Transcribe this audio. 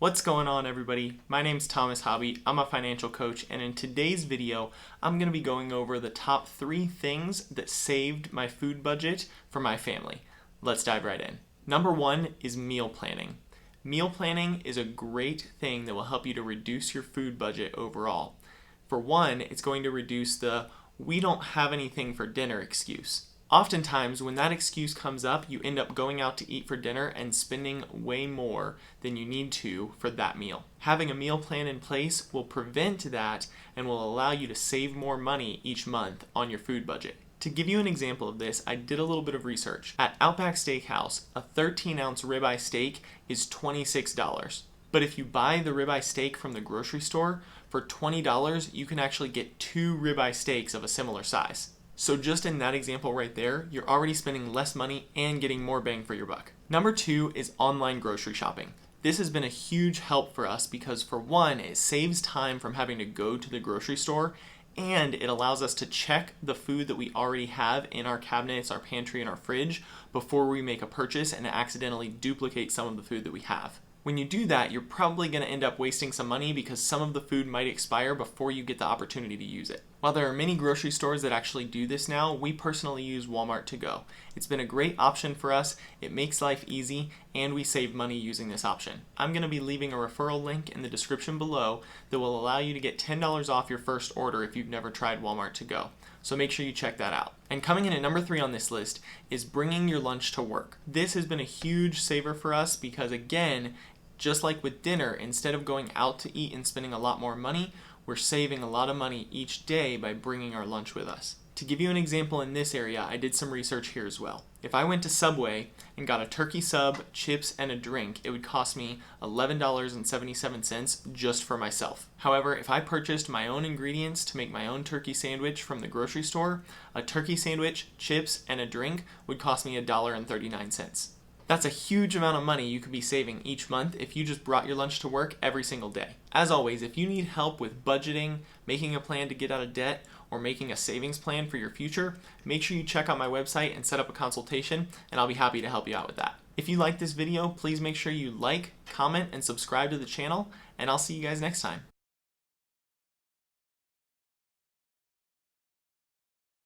What's going on, everybody? My name's Thomas Hobby. I'm a financial coach, and in today's video, I'm going to be going over the top 3 things that saved my food budget for my family. Let's dive right in. Number 1 is meal planning. Meal planning is a great thing that will help you to reduce your food budget overall. For one, it's going to reduce the "we don't have anything for dinner" excuse. Oftentimes, when that excuse comes up, you end up going out to eat for dinner and spending way more than you need to for that meal. Having a meal plan in place will prevent that and will allow you to save more money each month on your food budget. To give you an example of this, I did a little bit of research. At Outback Steakhouse, a 13-ounce ribeye steak is $26. But if you buy the ribeye steak from the grocery store, for $20, you can actually get 2 ribeye steaks of a similar size. So just in that example right there, you're already spending less money and getting more bang for your buck. Number 2 is online grocery shopping. This has been a huge help for us because, for one, it saves time from having to go to the grocery store, and it allows us to check the food that we already have in our cabinets, our pantry, and our fridge before we make a purchase and accidentally duplicate some of the food that we have. When you do that, you're probably going to end up wasting some money because some of the food might expire before you get the opportunity to use it. While there are many grocery stores that actually do this now, we personally use Walmart To Go. It's been a great option for us, it makes life easy, and we save money using this option. I'm going to be leaving a referral link in the description below that will allow you to get $10 off your first order if you've never tried Walmart To Go. So make sure you check that out. And coming in at number 3 on this list is bringing your lunch to work. This has been a huge saver for us because, again, just like with dinner, instead of going out to eat and spending a lot more money, we're saving a lot of money each day by bringing our lunch with us. To give you an example in this area, I did some research here as well. If I went to Subway and got a turkey sub, chips, and a drink, it would cost me $11.77 just for myself. However, if I purchased my own ingredients to make my own turkey sandwich from the grocery store, a turkey sandwich, chips, and a drink would cost me $1.39. That's a huge amount of money you could be saving each month if you just brought your lunch to work every single day. As always, if you need help with budgeting, making a plan to get out of debt, or making a savings plan for your future, make sure you check out my website and set up a consultation, and I'll be happy to help you out with that. If you like this video, please make sure you like, comment, and subscribe to the channel, and I'll see you guys next time.